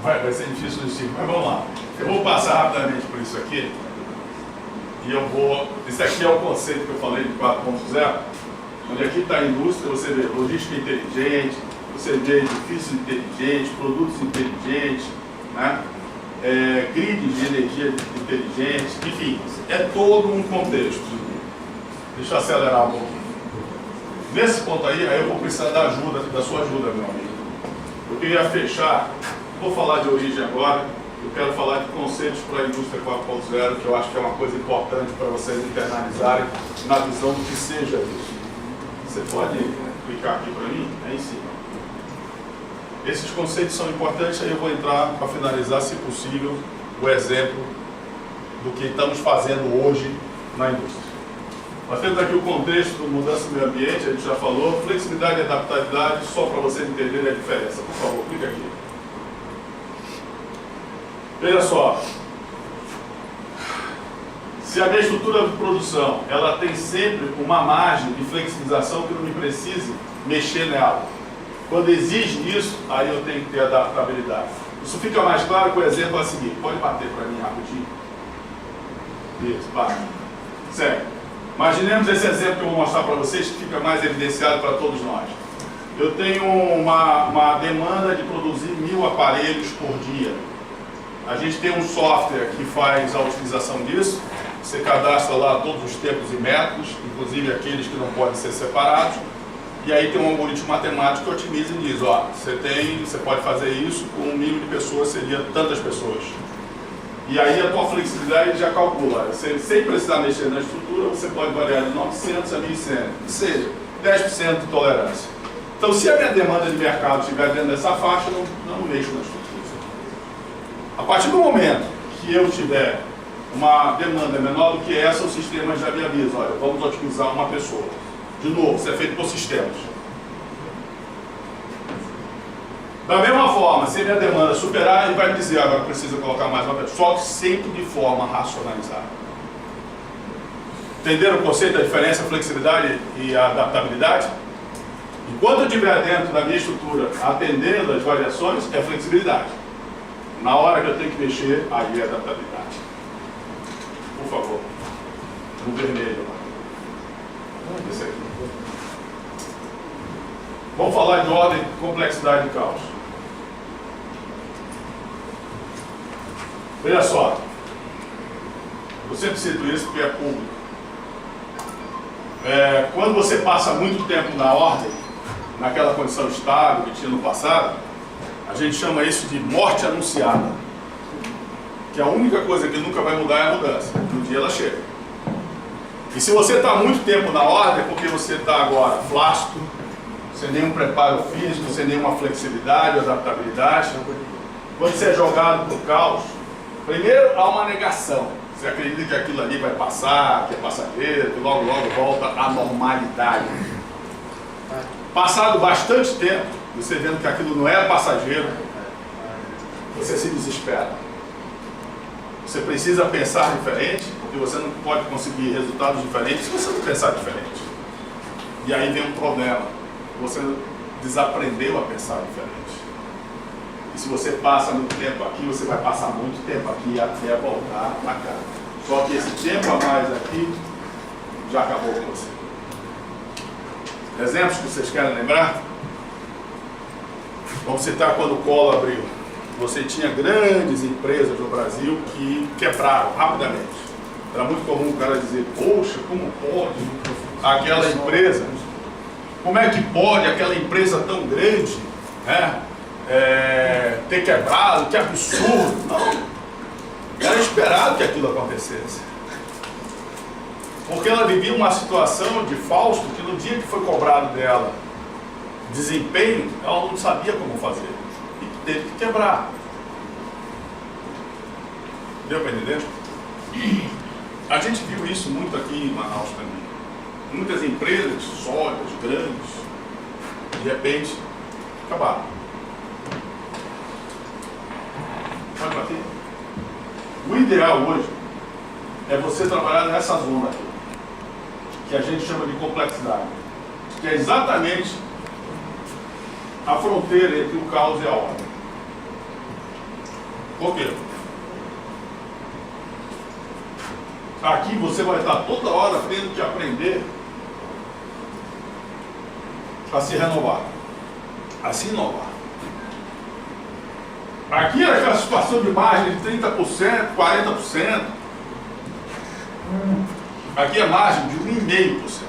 Vai ser difícil nos 5, mas vamos lá. Eu vou passar rapidamente por isso aqui. E eu vou... Esse aqui é o conceito que eu falei de 4.0. Onde aqui está a indústria, você vê logística inteligente, você vê edifícios inteligentes, produtos inteligentes, né? Grids de energia inteligentes, enfim, é todo um contexto. Deixa eu acelerar um pouquinho. Nesse ponto aí eu vou precisar da sua ajuda, meu amigo. Eu queria fechar, vou falar de origem agora, eu quero falar de conceitos para a indústria 4.0, que eu acho que é uma coisa importante para vocês internalizarem na visão do que seja isso. Você pode clicar aqui para mim? É em cima. Esses conceitos são importantes, aí eu vou entrar para finalizar, se possível, o exemplo do que estamos fazendo hoje na indústria. Nós temos aqui o contexto do mudança do meio ambiente, a gente já falou, flexibilidade e adaptabilidade, só para vocês entenderem a diferença. Por favor, clica aqui. Veja só, se a minha estrutura de produção ela tem sempre uma margem de flexibilização que não me precise mexer nela. Quando exige isso, aí eu tenho que ter adaptabilidade. Isso fica mais claro com o exemplo a seguir. Pode bater para mim rapidinho? Isso, bate. Segue. Imaginemos esse exemplo que eu vou mostrar para vocês, que fica mais evidenciado para todos nós. Eu tenho uma demanda de produzir 1000 aparelhos por dia. A gente tem um software que faz a utilização disso. Você cadastra lá todos os tempos e métodos, inclusive aqueles que não podem ser separados. E aí tem um algoritmo matemático que otimiza e diz, ó, você pode fazer isso com um mínimo de pessoas, seria tantas pessoas. E aí a tua flexibilidade já calcula. Sem precisar mexer na estrutura, você pode variar de 900 a 1.100, que seja 10% de tolerância. Então, se a minha demanda de mercado estiver dentro dessa faixa, eu não mexo na estrutura. A partir do momento que eu tiver uma demanda menor do que essa, o sistema já me avisa, olha, vamos otimizar uma pessoa. De novo, isso é feito por sistemas. Da mesma forma, se a minha demanda superar, ele vai me dizer, agora precisa colocar mais uma pessoa, só que sempre de forma racionalizada. Entenderam o conceito da diferença, flexibilidade e adaptabilidade? Enquanto eu estiver dentro da minha estrutura, atendendo as variações, é flexibilidade. Na hora que eu tenho que mexer, aí é adaptabilidade. Por favor. No vermelho lá. Esse aqui. Vamos falar de ordem, complexidade e caos. Veja só. Eu sempre cito isso porque é público. Quando você passa muito tempo na ordem, naquela condição estável que tinha no passado, a gente chama isso de morte anunciada. Que a única coisa que nunca vai mudar é a mudança. No dia ela chega. E se você está muito tempo na ordem, é porque você está agora flácido, sem nenhum preparo físico, sem nenhuma flexibilidade, adaptabilidade. Quando você é jogado para o caos, primeiro há uma negação. Você acredita que aquilo ali vai passar, que é passageiro, que logo volta à normalidade. Passado bastante tempo, você vendo que aquilo não é passageiro, você se desespera. Você precisa pensar diferente, porque você não pode conseguir resultados diferentes se você não pensar diferente. E aí vem um problema. Você desaprendeu a pensar diferente. E se você passa muito tempo aqui, você vai passar muito tempo aqui até voltar para cá. Só que esse tempo a mais aqui já acabou com você. Exemplos que vocês querem lembrar? Vamos citar quando o Collor abriu. Você tinha grandes empresas no Brasil que quebraram rapidamente. Era muito comum o cara dizer, poxa, como pode aquela empresa, como é que pode aquela empresa tão grande, né, ter quebrado, que absurdo. Não, era esperado que aquilo acontecesse. Porque ela vivia uma situação de Fausto que no dia que foi cobrado dela desempenho, ela não sabia como fazer. E teve que quebrar. Deu para entender? A gente viu isso muito aqui em Manaus também. Muitas empresas sólidas, grandes, de repente, acabaram. Pode bater? O ideal hoje é você trabalhar nessa zona aqui, que a gente chama de complexidade, que é exatamente a fronteira entre o caos e a ordem. Por quê? Aqui você vai estar toda hora tendo que aprender a se renovar, a se inovar. Aqui era aquela situação de margem de 30%, 40%. Aqui é margem de 1,5%.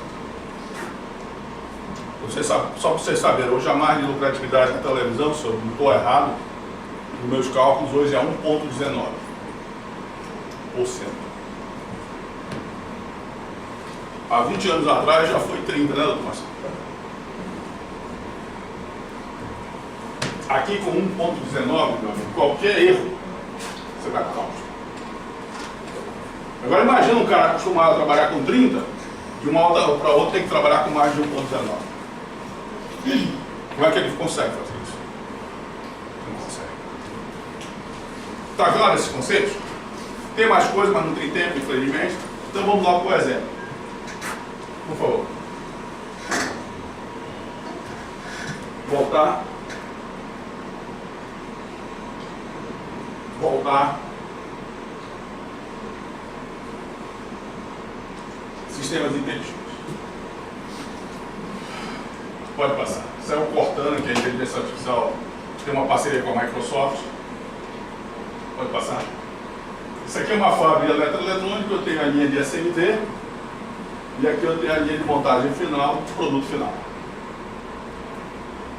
Só para vocês saberem, hoje a margem de lucratividade na televisão, se eu não estou errado, nos meus cálculos hoje é 1,19%. Há 20 anos atrás já foi 30%, né, doutor Marcelo? Aqui com 1,19, meu amigo, qualquer erro, você vai para o caos. Agora imagina um cara acostumado a trabalhar com 30, de uma hora para outra tem que trabalhar com mais de 1,19. Como é que ele consegue fazer isso? Não consegue. Está claro esses conceitos? Tem mais coisa, mas não tem tempo, infelizmente. Então vamos lá para o exemplo. Por favor. Voltar. Voltar. Sistemas inteligentes. Pode passar. Saiu cortando que a inteligência artificial tem uma parceria com a Microsoft. Pode passar. Isso aqui é uma fábrica de eletroeletrônica, eu tenho a linha de SMD e aqui eu tenho a linha de montagem final, produto final.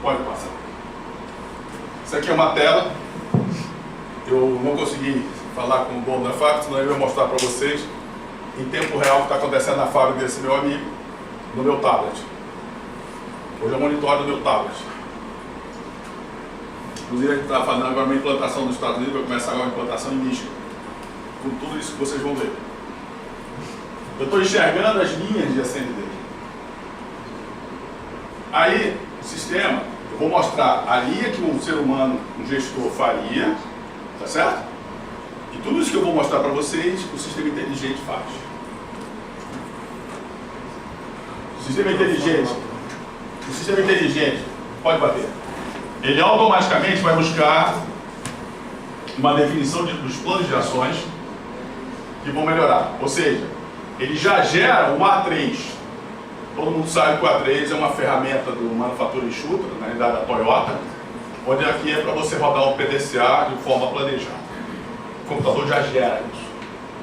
Pode passar. Isso aqui é uma tela. Eu não consegui falar com o dono da fábrica, senão eu ia mostrar para vocês em tempo real o que está acontecendo na fábrica desse meu amigo, no meu tablet. Hoje eu monitoro no meu tablet. Inclusive a gente está fazendo agora uma implantação nos Estados Unidos, vai começar agora uma implantação em Michigan. Com tudo isso que vocês vão ver. Eu estou enxergando as linhas de SMD. Aí, o sistema, eu vou mostrar a linha que um ser humano, um gestor faria, tá certo? E tudo isso que eu vou mostrar para vocês, o sistema inteligente faz. O sistema inteligente, pode bater. Ele automaticamente vai buscar uma definição dos planos de ações que vão melhorar. Ou seja, ele já gera um A3. Todo mundo sabe que o A3 é uma ferramenta do manufatura enxuta, na realidade da Toyota, onde aqui é para você rodar um PDCA de forma planejada. O computador já gera isso.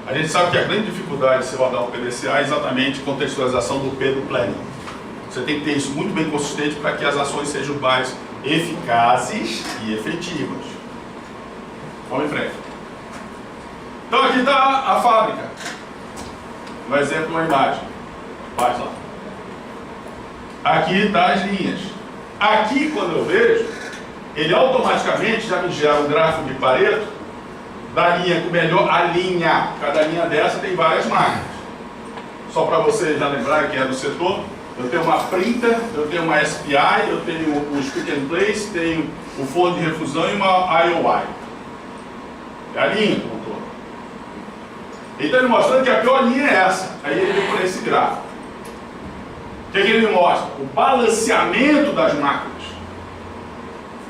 A gente sabe que a grande dificuldade de se rodar um PDCA é exatamente a contextualização do P do planning. Você tem que ter isso muito bem consistente para que as ações sejam mais eficazes e efetivas. Vamos em frente. Então aqui está a fábrica. Um exemplo, uma imagem. Faz lá. Aqui está as linhas. Aqui, quando eu vejo, ele automaticamente já me gera um gráfico de Pareto da linha com melhor a linha. Cada linha dessa tem várias máquinas. Só para vocês já lembrarem quem é do setor, eu tenho uma printer, eu tenho uma SPI, eu tenho o Speak and Place, tenho o forno de refusão e uma IOI. É a linha do motor. Ele está me mostrando que a pior linha é essa. Aí ele vem para esse gráfico. O que ele me mostra? O balanceamento das máquinas.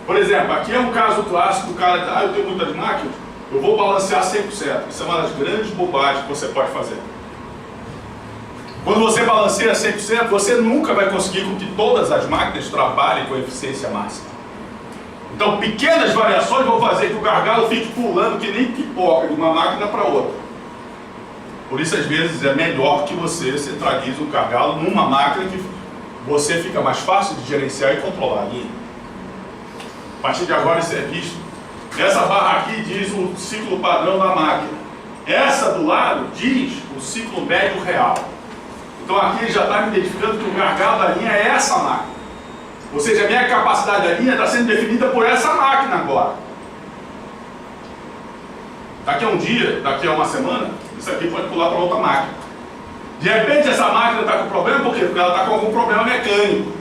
Por exemplo, aqui é um caso clássico do cara, eu tenho muitas máquinas, eu vou balancear 100%. Isso é uma das grandes bobagens que você pode fazer. Quando você balanceia 100%, você nunca vai conseguir com que todas as máquinas trabalhem com eficiência máxima. Então, pequenas variações vão fazer que o gargalo fique pulando que nem pipoca de uma máquina para outra. Por isso, às vezes, é melhor que você centralize o gargalo numa máquina que você fica mais fácil de gerenciar e controlar a linha. A partir de agora, isso é visto. Essa barra aqui diz o ciclo padrão da máquina. Essa do lado diz o ciclo médio real. Então aqui ele já está me identificando que o gargalo da linha é essa máquina. Ou seja, a minha capacidade da linha está sendo definida por essa máquina agora. Daqui a um dia, daqui a uma semana, isso aqui pode pular para outra máquina. De repente essa máquina está com problema, por quê? Porque ela está com algum problema mecânico.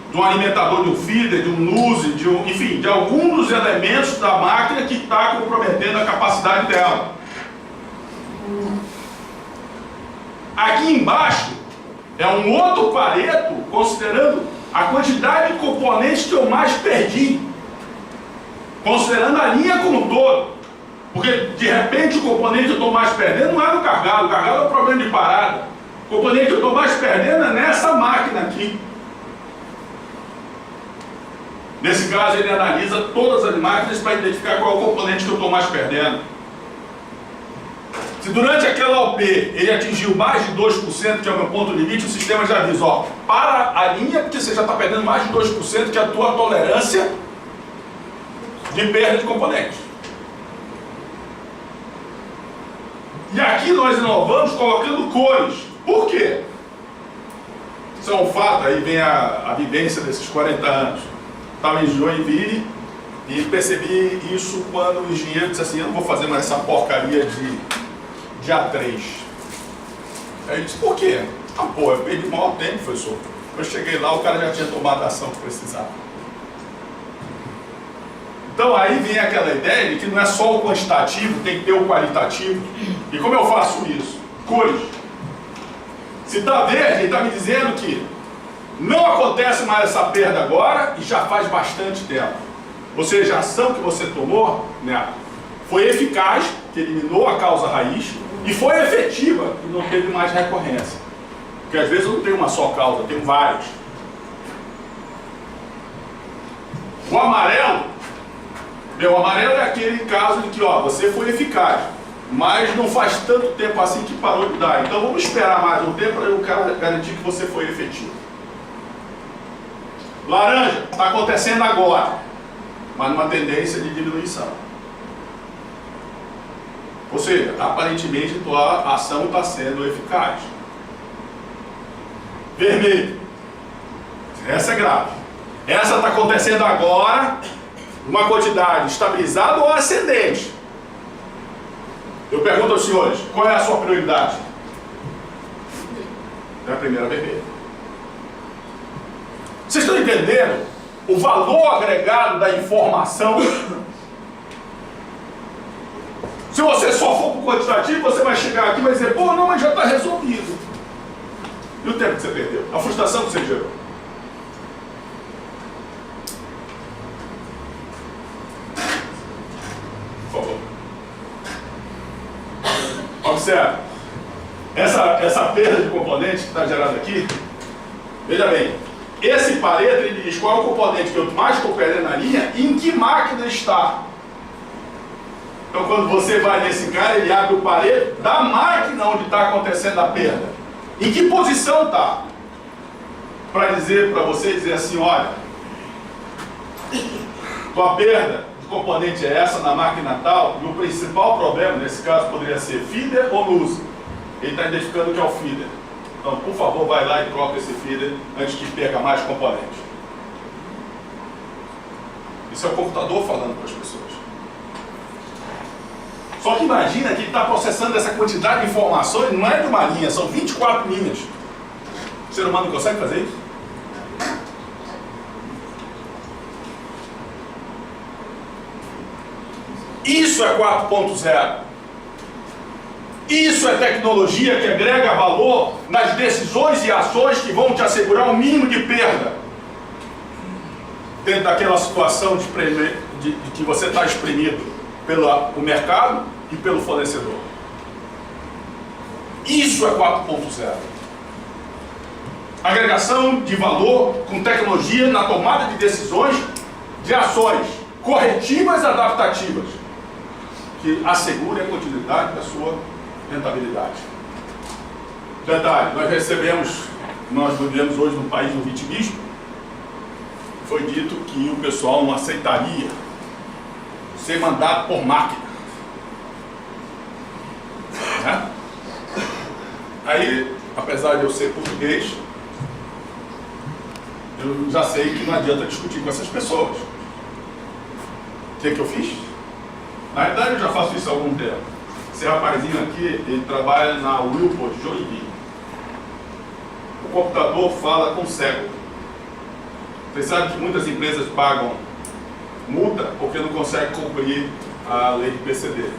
De um alimentador, de um feeder, de um nuse, enfim, de algum dos elementos da máquina que está comprometendo a capacidade dela. Aqui embaixo é um outro Pareto considerando a quantidade de componentes que eu mais perdi, considerando a linha como um todo. Porque, de repente, o componente que eu estou mais perdendo não é no carregado. O carregado é um problema de parada. O componente que eu estou mais perdendo é nessa máquina aqui. Nesse caso, ele analisa todas as máquinas para identificar qual é o componente que eu estou mais perdendo. Se durante aquela OP ele atingiu mais de 2%, que é o meu ponto limite, o sistema já avisa, ó, para a linha, porque você já está perdendo mais de 2%, que é a tua tolerância de perda de componentes. E aqui nós inovamos colocando cores. Por quê? Isso é um fato, aí vem a vivência desses 40 anos. Estava em Joinville e percebi isso quando o engenheiro disse assim, eu não vou fazer mais essa porcaria de A3. Aí eu disse, por quê? Ah, pô, eu perdi o maior tempo, professor. Eu cheguei lá, o cara já tinha tomado a ação que precisava. Então aí vem aquela ideia de que não é só o quantitativo, tem que ter o qualitativo. E como eu faço isso? Cores. Se está verde, ele está me dizendo que não acontece mais essa perda agora e já faz bastante tempo. Ou seja, a ação que você tomou, né, foi eficaz, que eliminou a causa raiz, e foi efetiva, que não teve mais recorrência. Porque às vezes eu não tenho uma só causa, eu tenho várias. O amarelo, o amarelo é aquele caso de que, ó, você foi eficaz, mas não faz tanto tempo assim que parou de dar. Então vamos esperar mais um tempo para o cara garantir que você foi efetivo. Laranja, está acontecendo agora, mas numa tendência de diminuição. Ou seja, aparentemente a tua ação está sendo eficaz. Vermelho, essa é grave. Essa está acontecendo agora, uma quantidade estabilizada ou ascendente. Eu pergunto aos senhores, qual é a sua prioridade? É a primeira vermelha. Vocês estão entendendo o valor agregado da informação? Se você só for para o quantitativo, você vai chegar aqui e vai dizer, pô, não, mas já está resolvido. E o tempo que você perdeu? A frustração que você gerou? Por favor. Observe. Essa perda de componente que está gerada aqui, veja bem, esse Pareto ele diz qual é o componente que eu mais estou perdendo na linha e em que máquina está. Então quando você vai nesse cara, ele abre o Pareto da máquina onde está acontecendo a perda. Em que posição está? Para dizer para você, dizer assim, olha, tua perda de componente é essa na máquina tal, e o principal problema nesse caso poderia ser feeder ou luz. Ele está identificando o que é o feeder. Então, por favor, vai lá e troca esse feeder antes que perca mais componentes. Isso é o computador falando para as pessoas. Só que imagina que ele está processando essa quantidade de informações, não é de uma linha, são 24 linhas. O ser humano não consegue fazer isso? Isso é 4.0. Isso é tecnologia que agrega valor nas decisões e ações que vão te assegurar um mínimo de perda dentro daquela situação de que você está espremido pelo mercado e pelo fornecedor. Isso é 4.0. Agregação de valor com tecnologia na tomada de decisões de ações corretivas e adaptativas que assegure a continuidade da sua rentabilidade. Detalhe, nós vivemos hoje num país no vitimismo. Foi dito que o pessoal não aceitaria ser mandado por máquina. Né? Aí, apesar de eu ser português, eu já sei que não adianta discutir com essas pessoas. O que eu fiz? Na verdade, eu já faço isso há algum tempo. Esse rapazinho aqui, ele trabalha na Wilport, Joinville. O computador fala com cego. Vocês sabem que muitas empresas pagam multa porque não conseguem cumprir a lei de PCD.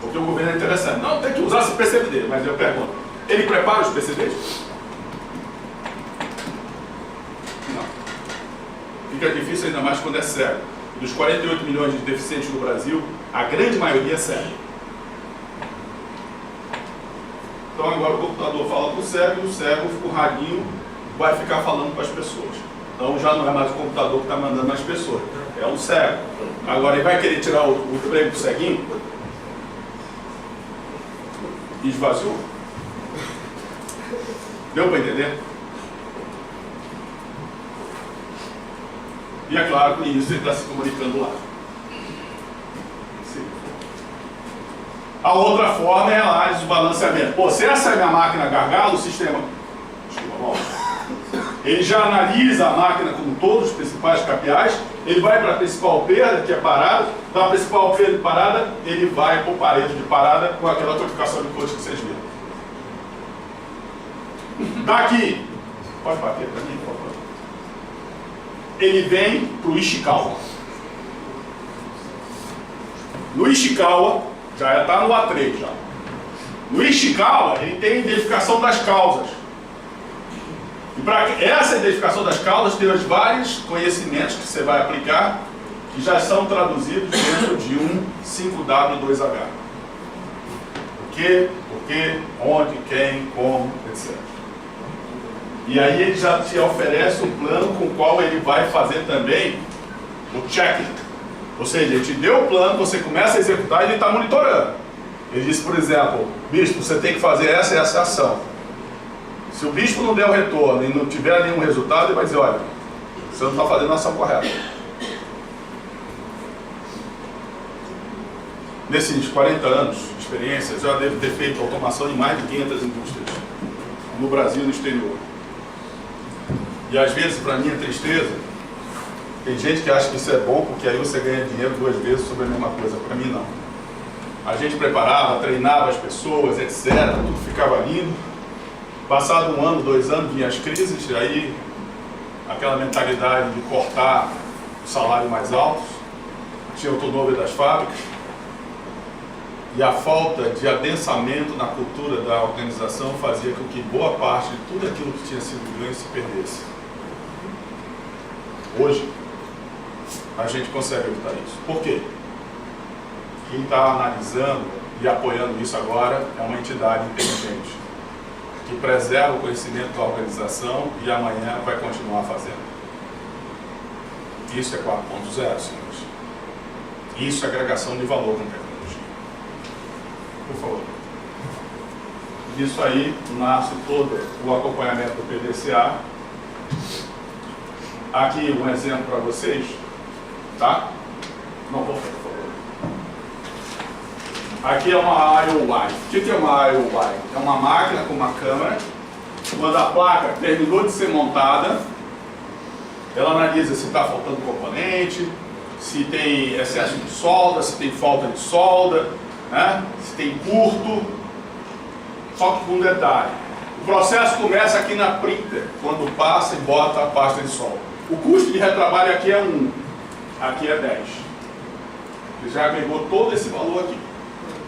Porque o governo é interessante. Não, tem que usar esse PCD, mas eu pergunto, ele prepara os PCDs? fica difícil ainda mais quando é cego. Dos 48 milhões de deficientes no Brasil, a grande maioria é cego. Então agora o computador fala com o cego e o cego, o radinho, vai ficar falando com as pessoas. Então já não é mais o computador que está mandando as pessoas, é um cego. Agora ele vai querer tirar o emprego do ceguinho? Esvaziou? Deu para entender? E é claro que isso ele está se comunicando lá. Sim. A outra forma é lá o balanceamento. Pô, se essa é a minha máquina gargalo, o sistema... Desculpa, mal. Ele já analisa a máquina como todos os principais KPIs, ele vai para a principal perda, que é parada, da principal perda de parada, ele vai para o pareto de parada com aquela codificação de código que vocês viram. Daqui, pode bater para mim, por favor. Ele vem para o Ishikawa. No Ishikawa, já está no A3 já. No Ishikawa, ele tem a identificação das causas. E para essa identificação das causas, tem os vários conhecimentos que você vai aplicar, que já são traduzidos dentro de um 5W2H. O que, porquê, onde, quem, como, etc. E aí ele já te oferece um plano com o qual ele vai fazer também o checking. Ou seja, ele te deu o plano, você começa a executar e ele está monitorando. Ele diz, por exemplo, bispo, você tem que fazer essa e essa ação. Se o bispo não der o retorno e não tiver nenhum resultado, ele vai dizer, olha, você não está fazendo a ação correta. Nesses 40 anos de experiência, eu já devo ter feito automação em mais de 500 indústrias, no Brasil e no exterior. E às vezes, para mim, é tristeza. Tem gente que acha que isso é bom, porque aí você ganha dinheiro 2 vezes sobre a mesma coisa. Para mim, não. A gente preparava, treinava as pessoas, etc. Tudo ficava lindo. Passado 1 ano, 2 anos, vinham as crises, e aí aquela mentalidade de cortar o salário mais alto, tinha o turnover das fábricas, e a falta de adensamento na cultura da organização fazia com que boa parte de tudo aquilo que tinha sido ganho se perdesse. Hoje, a gente consegue evitar isso. Por quê? Quem está analisando e apoiando isso agora é uma entidade inteligente, que preserva o conhecimento da organização e amanhã vai continuar fazendo. Isso é 4.0, senhores. Isso é agregação de valor com tecnologia. Por favor. Disso aí nasce todo o acompanhamento do PDCA. Aqui um exemplo para vocês, tá? Não, por favor. Aqui é uma IOY. O que é uma IOY? É uma máquina com uma câmera. Quando a placa terminou de ser montada, ela analisa se está faltando componente, se tem excesso de solda, se tem falta de solda, né? Se tem curto. Só que com um detalhe. O processo começa aqui na printer, quando passa e bota a pasta de solda. O custo de retrabalho aqui é 1, aqui é 10. Ele já agregou todo esse valor aqui.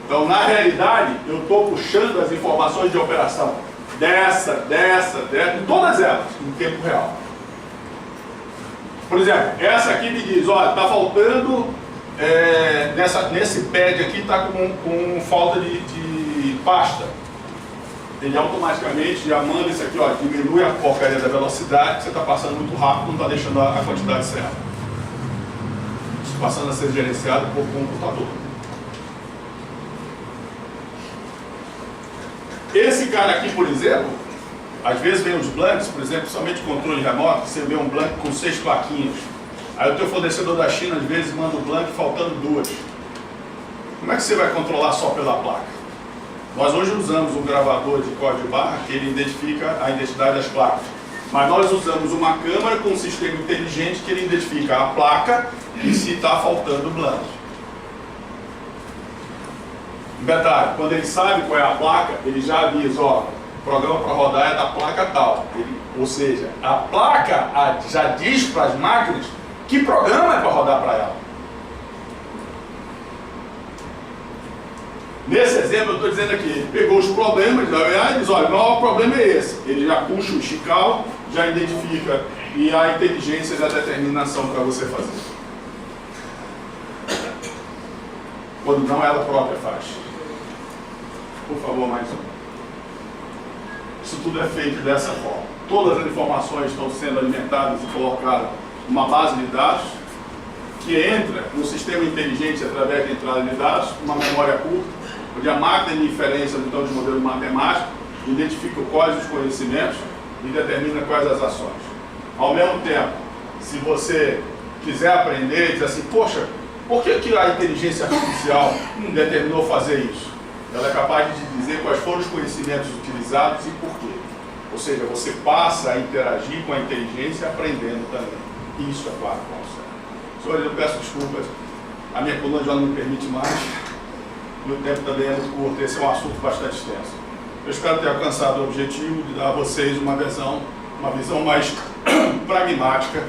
Então, na realidade, eu estou puxando as informações de operação dessa, todas elas, em tempo real. Por exemplo, essa aqui me diz, olha, está faltando, nesse pad aqui está com falta de pasta. Ele automaticamente já manda isso aqui, ó, diminui a porcaria da velocidade, você está passando muito rápido, não está deixando a quantidade certa. Isso passando a ser gerenciado por computador. Esse cara aqui, por exemplo, às vezes vem os blancos, por exemplo, somente controle remoto, você vê um blanco com 6 plaquinhas. Aí o teu fornecedor da China, às vezes, manda o blanco faltando 2. Como é que você vai controlar só pela placa? Nós hoje usamos um gravador de código de barra que ele identifica a identidade das placas. Mas nós usamos uma câmera com um sistema inteligente que ele identifica a placa e se está faltando blanco. Detalhe, quando ele sabe qual é a placa, ele já avisa, ó, o programa para rodar é da placa tal. Ou seja, a placa já diz para as máquinas que programa é para rodar para ela. Nesse exemplo eu estou dizendo aqui, ele pegou os problemas, e diz, olha, o maior problema é esse. Ele já puxa o Ishikawa, já identifica e a inteligência da determinação para você fazer. Quando não ela própria faz. Por favor, mais um. Isso tudo é feito dessa forma. Todas as informações estão sendo alimentadas e colocadas numa base de dados que entra no sistema inteligente através da entrada de dados, uma memória curta, onde a máquina de inferência então, de modelo matemático identifica quais os conhecimentos e determina quais as ações. Ao mesmo tempo, se você quiser aprender e dizer assim, poxa, por que a inteligência artificial determinou fazer isso? Ela é capaz de dizer quais foram os conhecimentos utilizados e por quê. Ou seja, você passa a interagir com a inteligência aprendendo também. Isso é quarto conceito. Senhores, eu peço desculpas, a minha coluna já não me permite mais, e o tempo também é muito curto, esse é um assunto bastante extenso. Eu espero ter alcançado o objetivo de dar a vocês uma visão mais pragmática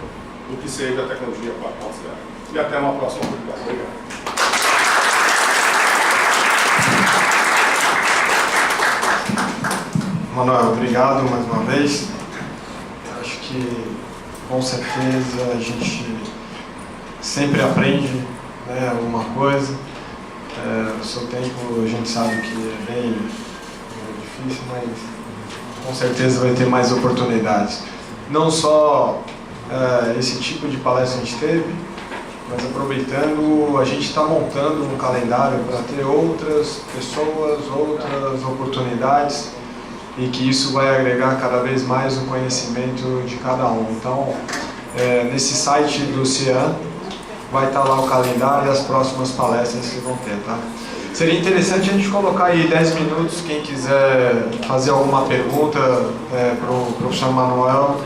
do que seja a tecnologia 4.0. E até uma próxima oportunidade. Obrigado. Manuel, obrigado mais uma vez. Acho que, com certeza, a gente sempre aprende, né, alguma coisa. O seu tempo, a gente sabe que é bem difícil, mas com certeza vai ter mais oportunidades. Não só esse tipo de palestra a gente teve, mas aproveitando, a gente está montando um calendário para ter outras pessoas, outras oportunidades, e que isso vai agregar cada vez mais o conhecimento de cada um. Então, nesse site do CIAN, vai estar lá o calendário e as próximas palestras que vão ter, tá? Seria interessante a gente colocar aí 10 minutos, quem quiser fazer alguma pergunta para o professor Manuel,